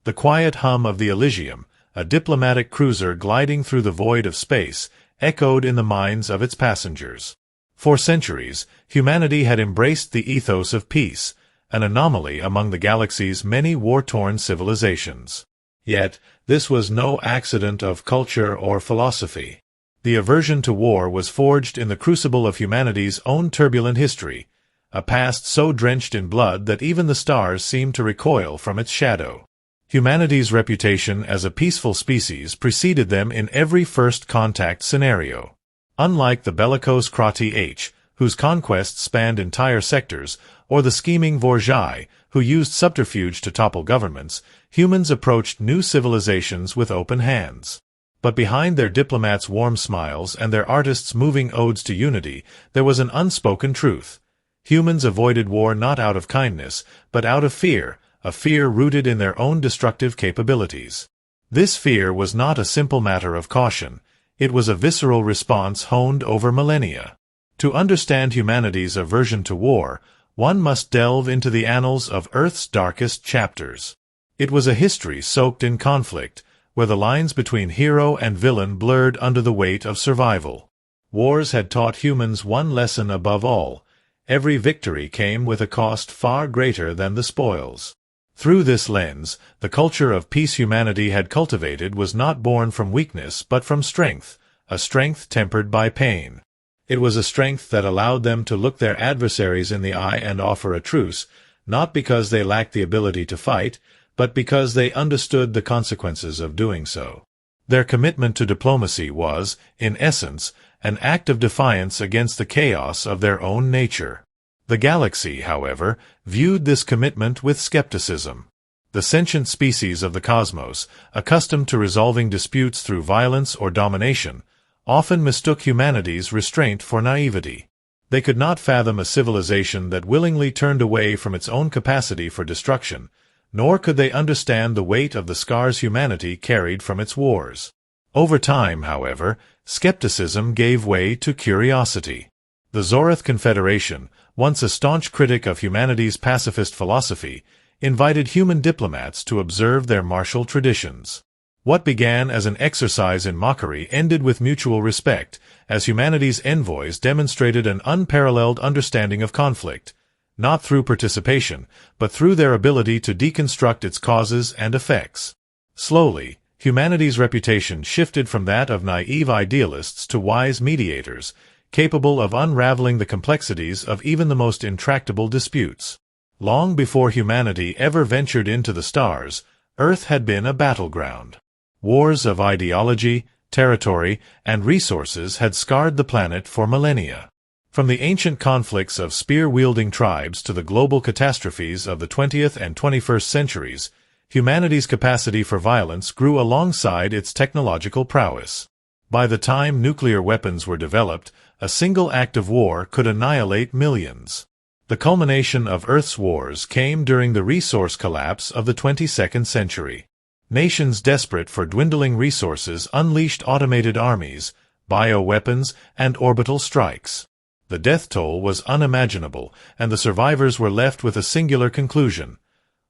The quiet hum of the Elysium, a diplomatic cruiser gliding through the void of space, echoed in the minds of its passengers. For centuries, humanity had embraced the ethos of peace, an anomaly among the galaxy's many war-torn civilizations. Yet, this was no accident of culture or philosophy. The aversion to war was forged in the crucible of humanity's own turbulent history, a past so drenched in blood that even the stars seemed to recoil from its shadow. Humanity's reputation as a peaceful species preceded them in every first contact scenario. Unlike the bellicose Krati-H, whose conquests spanned entire sectors, or the scheming Vorjai, who used subterfuge to topple governments, humans approached new civilizations with open hands. But behind their diplomats' warm smiles and their artists' moving odes to unity, there was an unspoken truth. Humans avoided war not out of kindness, but out of fear, a fear rooted in their own destructive capabilities. This fear was not a simple matter of caution. It was a visceral response honed over millennia. To understand humanity's aversion to war, one must delve into the annals of Earth's darkest chapters. It was a history soaked in conflict, where the lines between hero and villain blurred under the weight of survival. Wars had taught humans one lesson above all: every victory came with a cost far greater than the spoils. Through this lens, the culture of peace humanity had cultivated was not born from weakness but from strength, a strength tempered by pain. It was a strength that allowed them to look their adversaries in the eye and offer a truce, not because they lacked the ability to fight, but because they understood the consequences of doing so. Their commitment to diplomacy was, in essence, an act of defiance against the chaos of their own nature. The galaxy, however, viewed this commitment with skepticism. The sentient species of the cosmos, accustomed to resolving disputes through violence or domination, often mistook humanity's restraint for naivety. They could not fathom a civilization that willingly turned away from its own capacity for destruction, nor could they understand the weight of the scars humanity carried from its wars. Over time, however, skepticism gave way to curiosity. The Zorith Confederation, once a staunch critic of humanity's pacifist philosophy, invited human diplomats to observe their martial traditions. What began as an exercise in mockery ended with mutual respect, as humanity's envoys demonstrated an unparalleled understanding of conflict, not through participation, but through their ability to deconstruct its causes and effects. Slowly, humanity's reputation shifted from that of naive idealists to wise mediators, capable of unraveling the complexities of even the most intractable disputes. Long before humanity ever ventured into the stars, Earth had been a battleground. Wars of ideology, territory, and resources had scarred the planet for millennia. From the ancient conflicts of spear-wielding tribes to the global catastrophes of the 20th and 21st centuries, humanity's capacity for violence grew alongside its technological prowess. By the time nuclear weapons were developed, a single act of war could annihilate millions. The culmination of Earth's wars came during the resource collapse of the 22nd century. Nations desperate for dwindling resources unleashed automated armies, bioweapons, and orbital strikes. The death toll was unimaginable, and the survivors were left with a singular conclusion: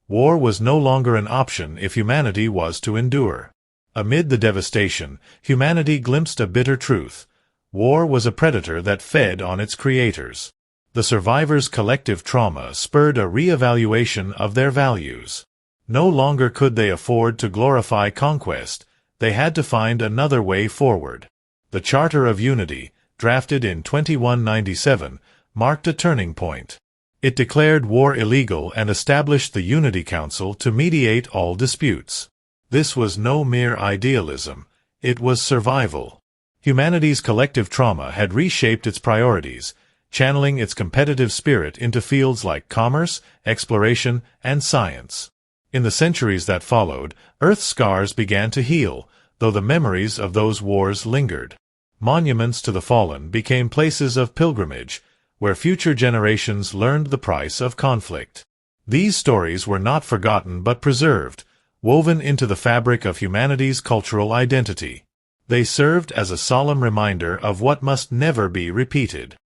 war was no longer an option if humanity was to endure. Amid the devastation, humanity glimpsed a bitter truth: war was a predator that fed on its creators. The survivors' collective trauma spurred a re-evaluation of their values. No longer could they afford to glorify conquest; they had to find another way forward. The Charter of Unity, drafted in 2197, marked a turning point. It declared war illegal and established the Unity Council to mediate all disputes. This was no mere idealism; it was survival. Humanity's collective trauma had reshaped its priorities, channeling its competitive spirit into fields like commerce, exploration, and science. In the centuries that followed, Earth's scars began to heal, though the memories of those wars lingered. Monuments to the fallen became places of pilgrimage, where future generations learned the price of conflict. These stories were not forgotten but preserved, woven into the fabric of humanity's cultural identity. They served as a solemn reminder of what must never be repeated.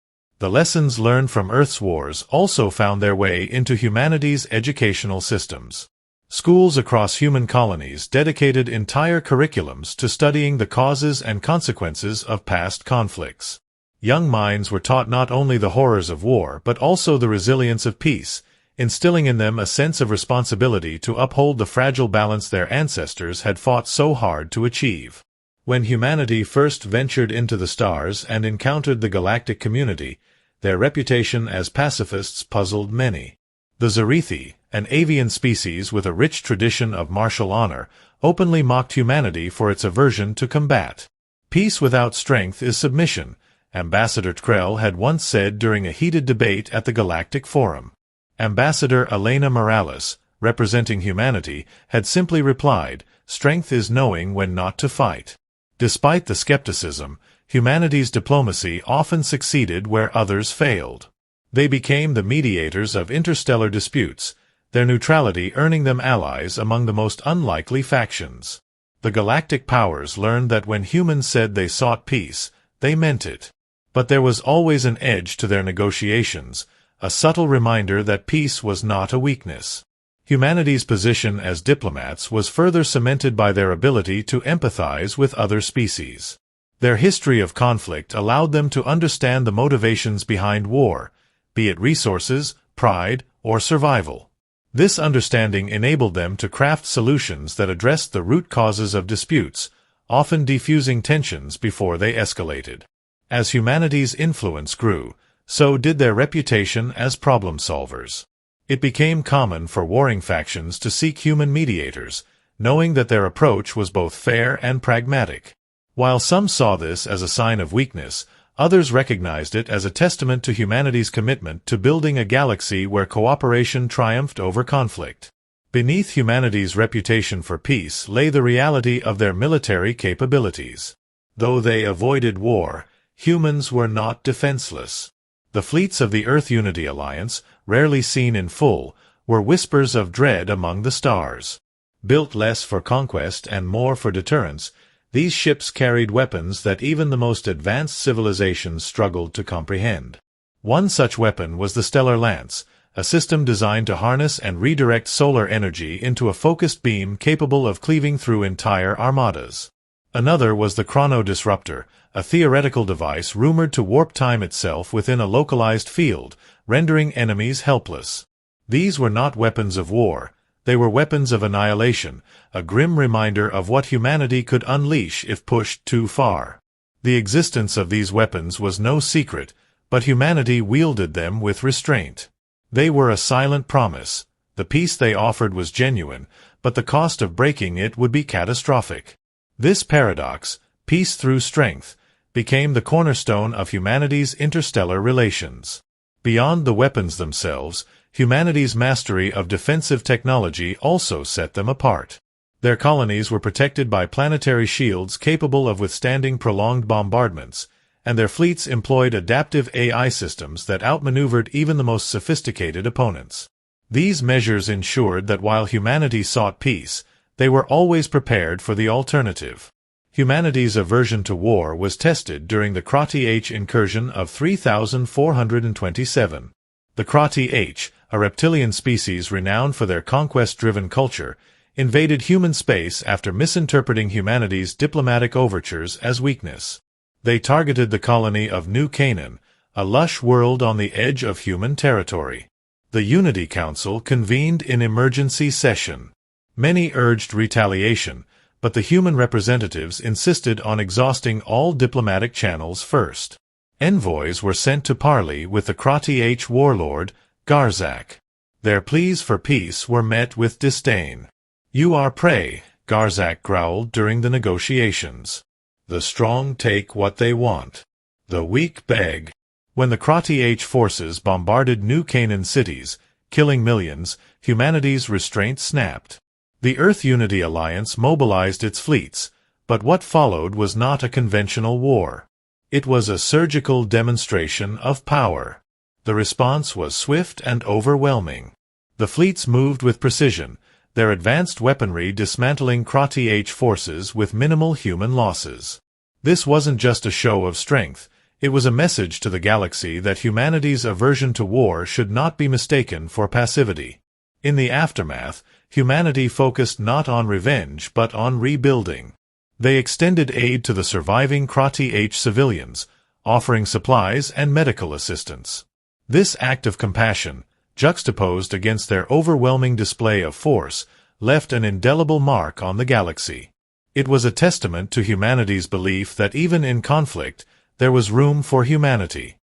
The lessons learned from Earth's wars also found their way into humanity's educational systems. Schools across human colonies dedicated entire curriculums to studying the causes and consequences of past conflicts. Young minds were taught not only the horrors of war but also the resilience of peace, instilling in them a sense of responsibility to uphold the fragile balance their ancestors had fought so hard to achieve. When humanity first ventured into the stars and encountered the galactic community, their reputation as pacifists puzzled many. The Zarithi, an avian species with a rich tradition of martial honor, openly mocked humanity for its aversion to combat. Peace without strength is submission, Ambassador Trell had once said during a heated debate at the Galactic Forum. Ambassador Elena Morales, representing humanity, had simply replied, "Strength is knowing when not to fight." Despite the skepticism, humanity's diplomacy often succeeded where others failed. They became the mediators of interstellar disputes, their neutrality earning them allies among the most unlikely factions. The galactic powers learned that when humans said they sought peace, they meant it. But there was always an edge to their negotiations, a subtle reminder that peace was not a weakness. Humanity's position as diplomats was further cemented by their ability to empathize with other species. Their history of conflict allowed them to understand the motivations behind war, be it resources, pride, or survival. This understanding enabled them to craft solutions that addressed the root causes of disputes, often defusing tensions before they escalated. As humanity's influence grew, so did their reputation as problem solvers. It became common for warring factions to seek human mediators, knowing that their approach was both fair and pragmatic. While some saw this as a sign of weakness, others recognized it as a testament to humanity's commitment to building a galaxy where cooperation triumphed over conflict. Beneath humanity's reputation for peace lay the reality of their military capabilities. Though they avoided war, humans were not defenseless. The fleets of the Earth Unity Alliance, rarely seen in full, were whispers of dread among the stars. Built less for conquest and more for deterrence, these ships carried weapons that even the most advanced civilizations struggled to comprehend. One such weapon was the Stellar Lance, a system designed to harness and redirect solar energy into a focused beam capable of cleaving through entire armadas. Another was the Chrono Disruptor, a theoretical device rumored to warp time itself within a localized field, rendering enemies helpless. These were not weapons of war. They were weapons of annihilation, a grim reminder of what humanity could unleash if pushed too far. The existence of these weapons was no secret, but humanity wielded them with restraint. They were a silent promise. The peace they offered was genuine, but the cost of breaking it would be catastrophic. This paradox, peace through strength, became the cornerstone of humanity's interstellar relations. Beyond the weapons themselves, humanity's mastery of defensive technology also set them apart. Their colonies were protected by planetary shields capable of withstanding prolonged bombardments, and their fleets employed adaptive AI systems that outmaneuvered even the most sophisticated opponents. These measures ensured that while humanity sought peace, they were always prepared for the alternative. Humanity's aversion to war was tested during the Krati H incursion of 3427. The Krati H, a reptilian species renowned for their conquest-driven culture, invaded human space after misinterpreting humanity's diplomatic overtures as weakness. They targeted the colony of New Canaan, a lush world on the edge of human territory. The Unity Council convened in emergency session. Many urged retaliation, but the human representatives insisted on exhausting all diplomatic channels first. Envoys were sent to parley with the Krati H warlord, Garzak. Their pleas for peace were met with disdain. "You are prey," Garzak growled during the negotiations. "The strong take what they want. The weak beg." When the Krati H forces bombarded New Canaan cities, killing millions, humanity's restraint snapped. The Earth Unity Alliance mobilized its fleets, but what followed was not a conventional war. It was a surgical demonstration of power. The response was swift and overwhelming. The fleets moved with precision, their advanced weaponry dismantling Krati H forces with minimal human losses. This wasn't just a show of strength, it was a message to the galaxy that humanity's aversion to war should not be mistaken for passivity. In the aftermath, humanity focused not on revenge but on rebuilding. They extended aid to the surviving Krati H civilians, offering supplies and medical assistance. This act of compassion, juxtaposed against their overwhelming display of force, left an indelible mark on the galaxy. It was a testament to humanity's belief that even in conflict, there was room for humanity.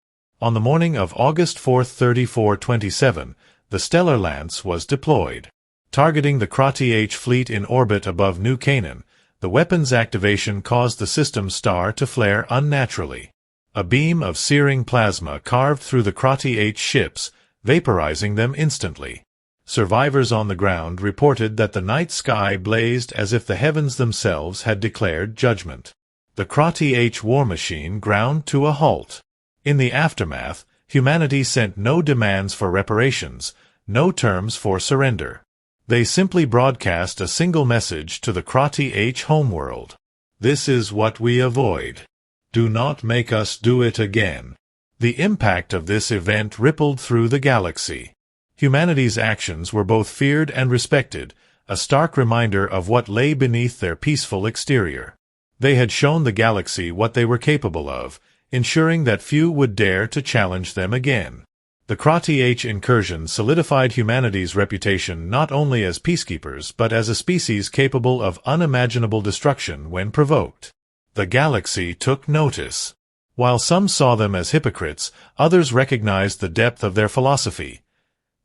On the morning of August 4, 3427, the Stellar Lance was deployed. Targeting the Krati H fleet in orbit above New Canaan, the weapon's activation caused the system's star to flare unnaturally. A beam of searing plasma carved through the Krati H ships, vaporizing them instantly. Survivors on the ground reported that the night sky blazed as if the heavens themselves had declared judgment. The Krati H war machine ground to a halt. In the aftermath, humanity sent no demands for reparations, no terms for surrender. They simply broadcast a single message to the Krati H homeworld. This is what we avoid. Do not make us do it again. The impact of this event rippled through the galaxy. Humanity's actions were both feared and respected, a stark reminder of what lay beneath their peaceful exterior. They had shown the galaxy what they were capable of, ensuring that few would dare to challenge them again. The Krati H incursion solidified humanity's reputation not only as peacekeepers but as a species capable of unimaginable destruction when provoked. The galaxy took notice. While some saw them as hypocrites, others recognized the depth of their philosophy.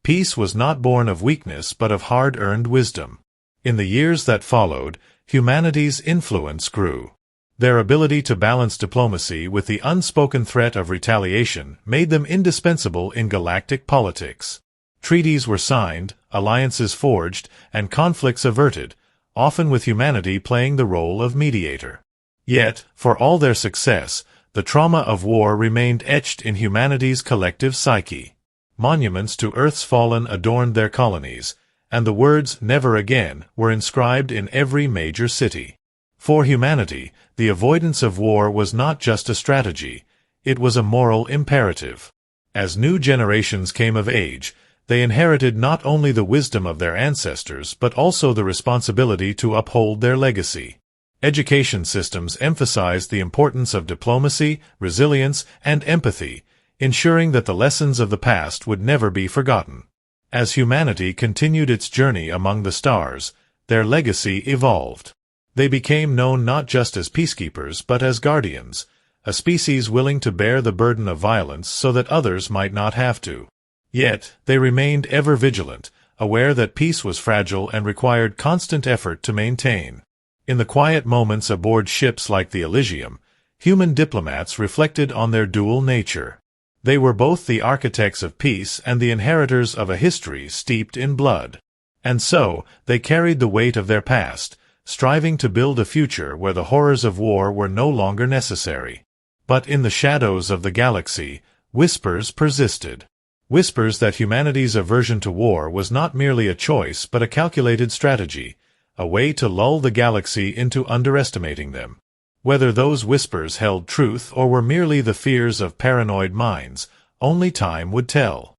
Peace was not born of weakness but of hard-earned wisdom. In the years that followed, humanity's influence grew. Their ability to balance diplomacy with the unspoken threat of retaliation made them indispensable in galactic politics. Treaties were signed, alliances forged, and conflicts averted, often with humanity playing the role of mediator. Yet, for all their success, the trauma of war remained etched in humanity's collective psyche. Monuments to Earth's fallen adorned their colonies, and the words "never again" were inscribed in every major city. For humanity, the avoidance of war was not just a strategy, it was a moral imperative. As new generations came of age, they inherited not only the wisdom of their ancestors but also the responsibility to uphold their legacy. Education systems emphasized the importance of diplomacy, resilience, and empathy, ensuring that the lessons of the past would never be forgotten. As humanity continued its journey among the stars, their legacy evolved. They became known not just as peacekeepers but as guardians, a species willing to bear the burden of violence so that others might not have to. Yet, they remained ever vigilant, aware that peace was fragile and required constant effort to maintain. In the quiet moments aboard ships like the Elysium, human diplomats reflected on their dual nature. They were both the architects of peace and the inheritors of a history steeped in blood. And so, they carried the weight of their past, striving to build a future where the horrors of war were no longer necessary. But in the shadows of the galaxy, whispers persisted. Whispers that humanity's aversion to war was not merely a choice but a calculated strategy, a way to lull the galaxy into underestimating them. Whether those whispers held truth or were merely the fears of paranoid minds, only time would tell.